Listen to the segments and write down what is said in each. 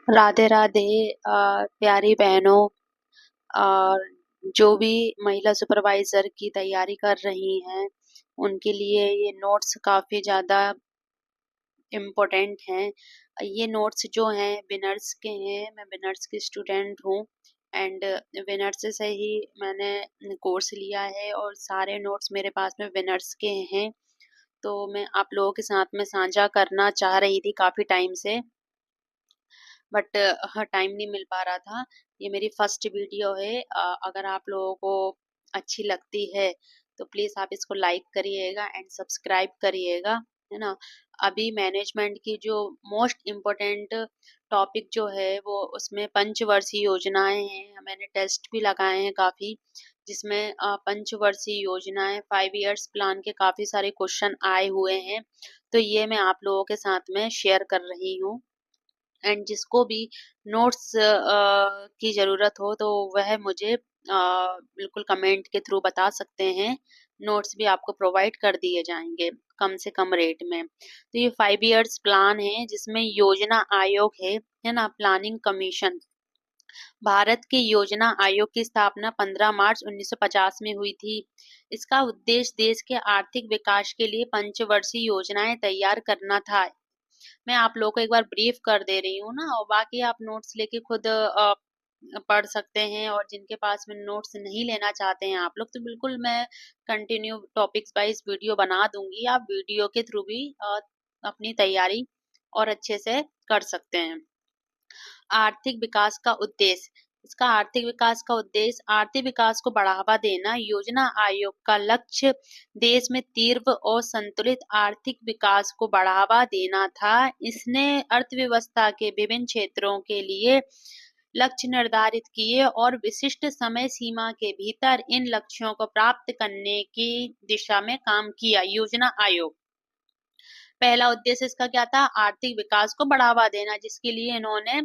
राधे राधे। प्यारी बहनों, और जो भी महिला सुपरवाइजर की तैयारी कर रही हैं उनके लिए ये नोट्स काफ़ी ज़्यादा इम्पोर्टेंट हैं। ये नोट्स जो हैं विनर्स के हैं। मैं विनर्स की स्टूडेंट हूँ एंड विनर्स से ही मैंने कोर्स लिया है और सारे नोट्स मेरे पास में विनर्स के हैं। तो मैं आप लोगों के साथ में साझा करना चाह रही थी काफ़ी टाइम से, बट हाँ, टाइम नहीं मिल पा रहा था। ये मेरी फर्स्ट वीडियो है। अगर आप लोगों को अच्छी लगती है तो प्लीज़ आप इसको लाइक करिएगा एंड सब्सक्राइब करिएगा, है ना। अभी मैनेजमेंट की जो मोस्ट इम्पोर्टेंट टॉपिक जो है वो उसमें पंचवर्षीय योजनाएं हैं। मैंने टेस्ट भी लगाए हैं काफ़ी, जिसमें पंचवर्षीय योजनाएं 5 इयर्स प्लान के काफ़ी सारे क्वेश्चन आए हुए हैं। तो ये मैं आप लोगों के साथ में शेयर कर रही हूँ। एंड जिसको भी नोट्स की ज़रूरत हो तो वह मुझे बिल्कुल कमेंट के थ्रू बता सकते हैं। नोट्स भी आपको प्रोवाइड कर दिए जाएंगे कम से कम रेट में। तो ये 5 इयर्स प्लान है जिसमें योजना आयोग है ना, प्लानिंग कमीशन। भारत के योजना आयोग की स्थापना 15 मार्च 1950 में हुई थी। इसका उद्देश्य देश के आर्थिक विकास के लिए पंचवर्षीय योजनाएं तैयार करना था। मैं आप लोगों को एक बार ब्रीफ कर दे रही हूँ ना, और बाकी आप नोट्स लेके खुद पढ़ सकते हैं। और जिनके पास में नोट्स नहीं लेना चाहते हैं आप लोग, तो बिल्कुल मैं कंटिन्यू टॉपिक्स वाइज वीडियो बना दूंगी। आप वीडियो के थ्रू भी अपनी तैयारी और अच्छे से कर सकते हैं। आर्थिक विकास का उद्देश्य। इसका आर्थिक विकास का उद्देश्य आर्थिक विकास को बढ़ावा देना। योजना आयोग का लक्ष्य देश में तीव्र और संतुलित आर्थिक विकास को बढ़ावा देना था। इसने अर्थव्यवस्था के विभिन्न क्षेत्रों के लिए लक्ष्य निर्धारित किए और विशिष्ट समय सीमा के भीतर इन लक्ष्यों को प्राप्त करने की दिशा में काम किया। योजना आयोग पहला उद्देश्य इसका क्या था? आर्थिक विकास को बढ़ावा देना, जिसके लिए इन्होंने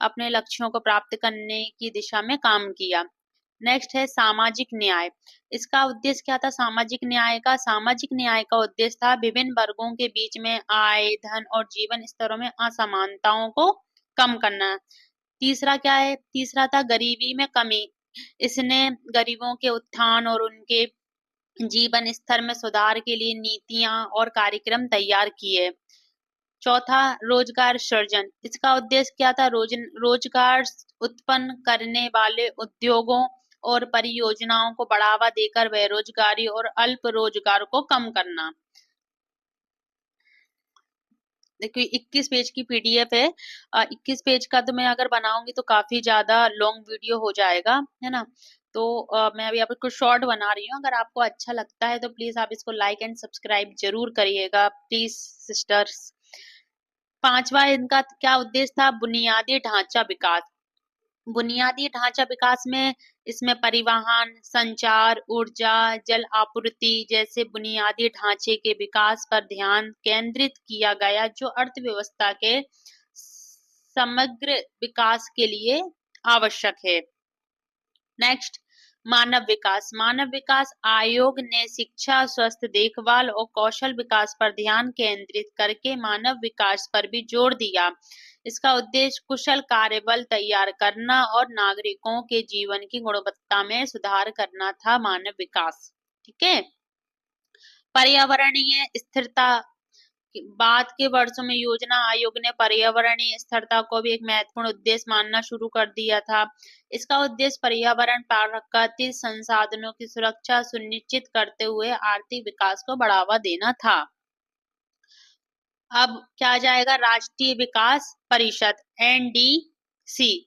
अपने लक्ष्यों को प्राप्त करने की दिशा में काम किया। नेक्स्ट है सामाजिक न्याय। इसका उद्देश्य क्या था? सामाजिक न्याय का उद्देश्य था विभिन्न वर्गों के बीच में आय, धन और जीवन स्तरों में असमानताओं को कम करना। तीसरा क्या है? तीसरा था गरीबी में कमी। इसने गरीबों के उत्थान और उनके जीवन स्तर में सुधार के लिए नीतियां और कार्यक्रम तैयार किए। चौथा रोजगार सृजन। इसका उद्देश्य क्या था? रोजगार उत्पन्न करने वाले उद्योगों और परियोजनाओं को बढ़ावा देकर बेरोजगारी और अल्प रोजगार को कम करना। देखिए 21 पेज की पीडीएफ है। 21 पेज का तो मैं अगर बनाऊंगी तो काफी ज्यादा लॉन्ग वीडियो हो जाएगा, है ना। तो मैं अभी आपको शॉर्ट बना रही हूँ। अगर आपको अच्छा लगता है तो प्लीज आप इसको लाइक एंड सब्सक्राइब जरूर करिएगा प्लीज सिस्टर्स। पांचवा इनका क्या उद्देश्य था? बुनियादी ढांचा विकास। बुनियादी ढांचा विकास में इसमें परिवहन, संचार, ऊर्जा, जल आपूर्ति जैसे बुनियादी ढांचे के विकास पर ध्यान केंद्रित किया गया, जो अर्थव्यवस्था के समग्र विकास के लिए आवश्यक है। नेक्स्ट मानव विकास। मानव विकास आयोग ने शिक्षा, स्वास्थ्य देखभाल और कौशल विकास पर ध्यान केंद्रित करके मानव विकास पर भी जोर दिया। इसका उद्देश्य कुशल कार्यबल तैयार करना और नागरिकों के जीवन की गुणवत्ता में सुधार करना था। मानव विकास, ठीक है। पर्यावरणीय स्थिरता। बाद के वर्षों में योजना आयोग ने पर्यावरणीय स्थिरता को भी एक महत्वपूर्ण उद्देश्य मानना शुरू कर दिया था। इसका उद्देश्य पर्यावरण, प्राकृतिक संसाधनों की सुरक्षा सुनिश्चित करते हुए आर्थिक विकास को बढ़ावा देना था। अब क्या जाएगा? राष्ट्रीय विकास परिषद, एनडीसी।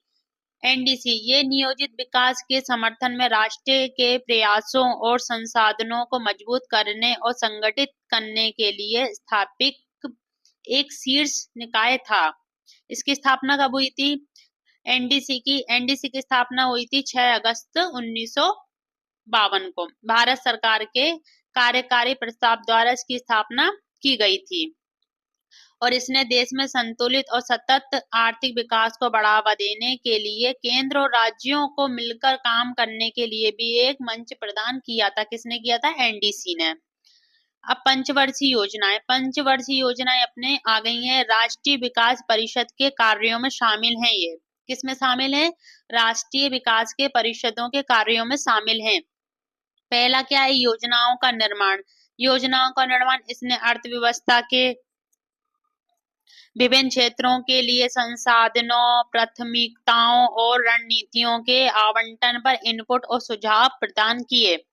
एनडीसी ये नियोजित विकास के समर्थन में राष्ट्र के प्रयासों और संसाधनों को मजबूत करने और संगठित करने के लिए स्थापित एक शीर्ष निकाय था। इसकी स्थापना कब हुई थी? एनडीसी की स्थापना हुई थी 6 अगस्त 1952 को। भारत सरकार के कार्यकारी प्रस्ताव द्वारा इसकी स्थापना की गई थी और इसने देश में संतुलित और सतत आर्थिक विकास को बढ़ावा देने के लिए केंद्र और राज्यों को मिलकर काम करने के लिए भी एक मंच प्रदान किया था। किसने किया था? एनडीसी ने। अब पंचवर्षीय योजनाएं अपने आ गई हैं, राष्ट्रीय विकास परिषद के कार्यों में शामिल हैं। ये किस में शामिल है? राष्ट्रीय विकास के परिषदों के कार्यों में शामिल हैं। पहला क्या है? योजनाओं का निर्माण। इसने अर्थव्यवस्था के विभिन्न क्षेत्रों के लिए संसाधनों, प्राथमिकताओं और रणनीतियों के आवंटन पर इनपुट और सुझाव प्रदान किए।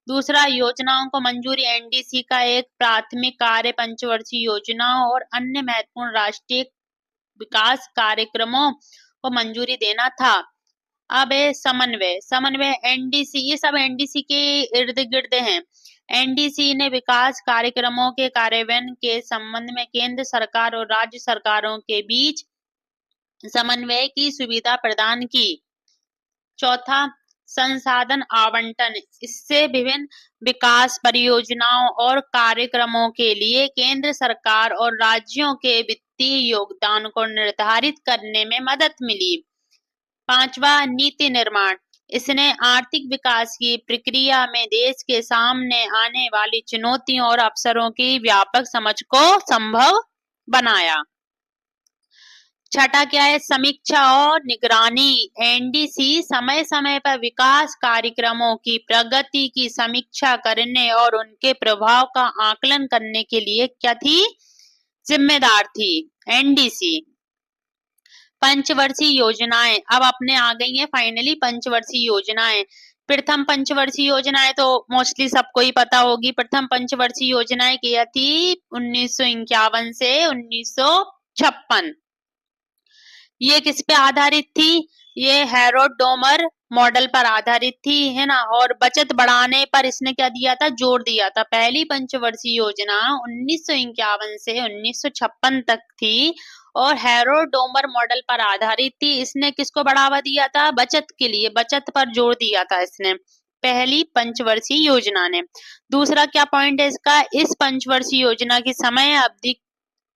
दूसरा, योजनाओं को मंजूरी। एनडीसी का एक प्राथमिक कार्य पंचवर्षीय योजनाओं और अन्य महत्वपूर्ण राष्ट्रीय विकास कार्यक्रमों को मंजूरी देना था। अब है समन्वय। एनडीसी, ये सब एनडीसी के इर्द गिर्द हैं। एनडीसी ने विकास कार्यक्रमों के कार्यान्वयन के संबंध में केंद्र सरकार और राज्य सरकारों के बीच समन्वय की सुविधा प्रदान की। चौथा, संसाधन आवंटन। इससे विभिन्न विकास परियोजनाओं और कार्यक्रमों के लिए केंद्र सरकार और राज्यों के वित्तीय योगदान को निर्धारित करने में मदद मिली। पांचवा, नीति निर्माण। इसने आर्थिक विकास की प्रक्रिया में देश के सामने आने वाली चुनौतियों और अवसरों की व्यापक समझ को संभव बनाया। छठा क्या है? समीक्षा और निगरानी। एनडीसी समय समय पर विकास कार्यक्रमों की प्रगति की समीक्षा करने और उनके प्रभाव का आकलन करने के लिए क्या थी? जिम्मेदार थी एनडीसी। पंचवर्षीय योजनाएं अब अपने आ गई हैं फाइनली पंचवर्षीय योजनाएं। प्रथम पंचवर्षीय योजनाएं तो मोस्टली सबको ही पता होगी। प्रथम पंचवर्षीय योजनाएं क्या थी? 1951 से 1956। ये किस पे आधारित थी? ये हैरोल्ड डोमर मॉडल पर आधारित थी, है ना। और बचत बढ़ाने पर इसने क्या दिया था? जोर दिया था। पहली पंचवर्षीय योजना 1951 से 1956 तक थी और हैरोल्ड डोमर मॉडल पर आधारित थी। इसने किसको बढ़ावा दिया था? बचत के लिए, बचत पर जोर दिया था इसने, पहली पंचवर्षीय योजना ने। दूसरा क्या पॉइंट है इसका? इस पंचवर्षीय योजना की समय अवधि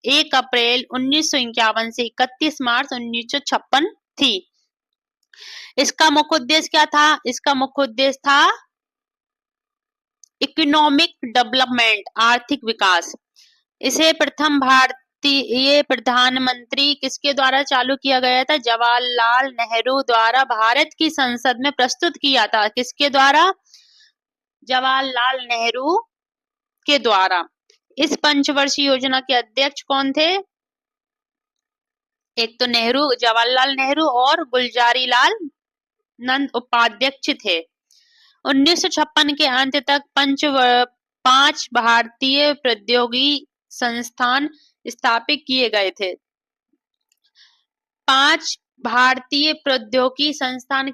1 अप्रैल 1951 से 31 मार्च 1956 थी। इसका मुख्य उद्देश्य क्या था? इसका मुख्य उद्देश्य था इकोनॉमिक डेवलपमेंट, आर्थिक विकास। इसे ये प्रधानमंत्री किसके द्वारा चालू किया गया था? जवाहरलाल नेहरू द्वारा भारत की संसद में प्रस्तुत किया था। किसके द्वारा? जवाहरलाल नेहरू के द्वारा। इस पंचवर्षीय योजना के अध्यक्ष कौन थे? एक तो जवाहरलाल नेहरू और गुलजारी लाल नंद उपाध्यक्ष थे। 1956 के अंत तक 5 भारतीय प्रौद्योगिकी संस्थान स्थापित किए गए थे। 5 भारतीय प्रौद्योगिकी संस्थान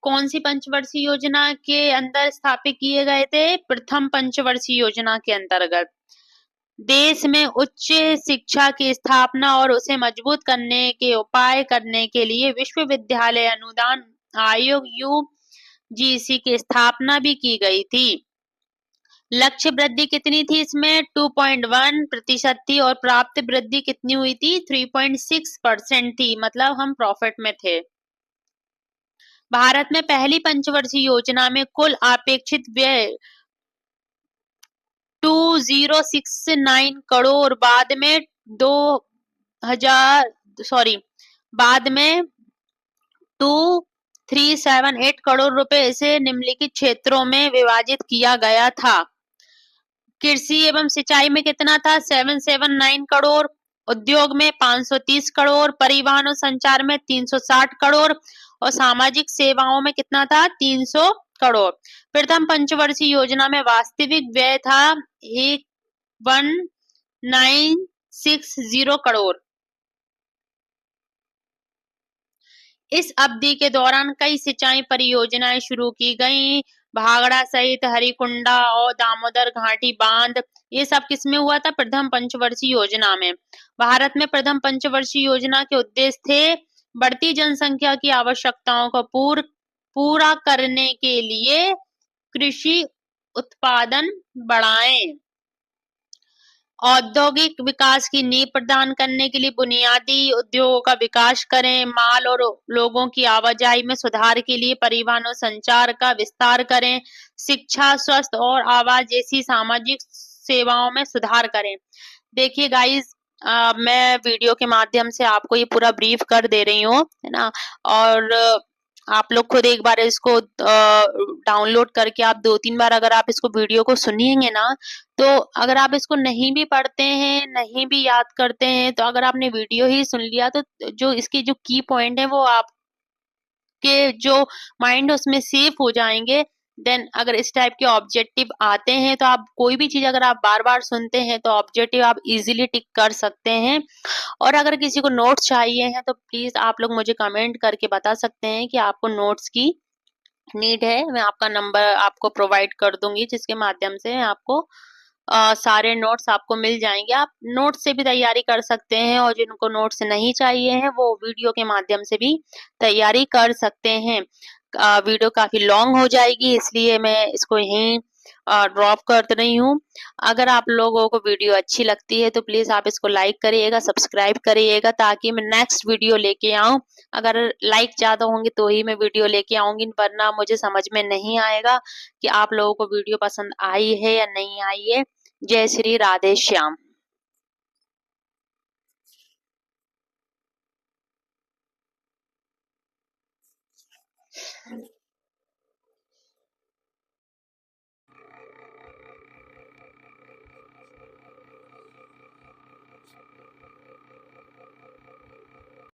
कौन सी पंचवर्षीय योजना के अंदर स्थापित किए गए थे? प्रथम पंचवर्षीय योजना के अंतर्गत। देश में उच्च शिक्षा की स्थापना और उसे मजबूत करने के उपाय करने के लिए विश्वविद्यालय अनुदान आयोग यूजीसी की स्थापना भी की गई थी। लक्ष्य वृद्धि कितनी थी इसमें? 2.1% थी और प्राप्त वृद्धि कितनी हुई थी? 3.6% थी, मतलब हम प्रॉफिट में थे। भारत में पहली पंचवर्षीय योजना में कुल अपेक्षित व्यय 2069 करोड़, बाद में 2378 करोड़ रुपए इसे निम्नलिखित क्षेत्रों में विभाजित किया गया था। कृषि एवं सिंचाई में कितना था? 779 करोड़, उद्योग में 530 करोड़, परिवहन और संचार में 360 करोड़ और सामाजिक सेवाओं में कितना था? 300 करोड़। प्रथम पंचवर्षीय योजना में वास्तविक व्यय था 1960 करोड़। इस अवधि के दौरान कई सिंचाई परियोजनाएं शुरू की गईं। भागड़ा सहित हरिकुंडा और दामोदर घाटी बांध, ये सब किसमें हुआ था? प्रथम पंचवर्षीय योजना में। भारत में प्रथम पंचवर्षीय योजना के उद्देश्य थे बढ़ती जनसंख्या की आवश्यकताओं को पूरा करने के लिए कृषि उत्पादन बढ़ाएं, औद्योगिक विकास की नींव प्रदान करने के लिए बुनियादी उद्योगों का विकास करें, माल और लोगों की आवाजाही में सुधार के लिए परिवहन और संचार का विस्तार करें, शिक्षा, स्वास्थ्य और आवास जैसी सामाजिक सेवाओं में सुधार करें। देखिए गाइस, मैं वीडियो के माध्यम से आपको ये पूरा ब्रीफ कर दे रही हूँ, है ना। और आप लोग खुद एक बार इसको डाउनलोड करके आप 2-3 बार अगर आप इसको वीडियो को सुनिएंगे ना, तो अगर आप इसको नहीं भी पढ़ते हैं, नहीं भी याद करते हैं, तो अगर आपने वीडियो ही सुन लिया तो जो इसके जो की पॉइंट है वो आपके जो माइंड उसमें सेव हो जाएंगे। देन अगर इस टाइप के ऑब्जेक्टिव आते हैं तो आप कोई भी चीज अगर आप बार बार सुनते हैं तो ऑब्जेक्टिव आप इजीली टिक कर सकते हैं। और अगर किसी को नोट्स चाहिए हैं तो प्लीज आप लोग मुझे कमेंट करके बता सकते हैं कि आपको नोट्स की नीड है। मैं आपका नंबर आपको प्रोवाइड कर दूंगी जिसके माध्यम से आपको सारे नोट्स आपको मिल जाएंगे। आप नोट्स से भी तैयारी कर सकते हैं और जिनको नोट्स नहीं चाहिए हैं वो वीडियो के माध्यम से भी तैयारी कर सकते हैं। वीडियो काफी लॉन्ग हो जाएगी इसलिए मैं इसको यहीं ड्रॉप कर रही हूँ। अगर आप लोगों को वीडियो अच्छी लगती है तो प्लीज आप इसको लाइक करिएगा, सब्सक्राइब करिएगा ताकि मैं नेक्स्ट वीडियो लेके आऊं। अगर लाइक ज्यादा होंगे तो ही मैं वीडियो लेके आऊंगी, वरना मुझे समझ में नहीं आएगा कि आप लोगों को वीडियो पसंद आई है या नहीं आई है। जय श्री राधे श्याम।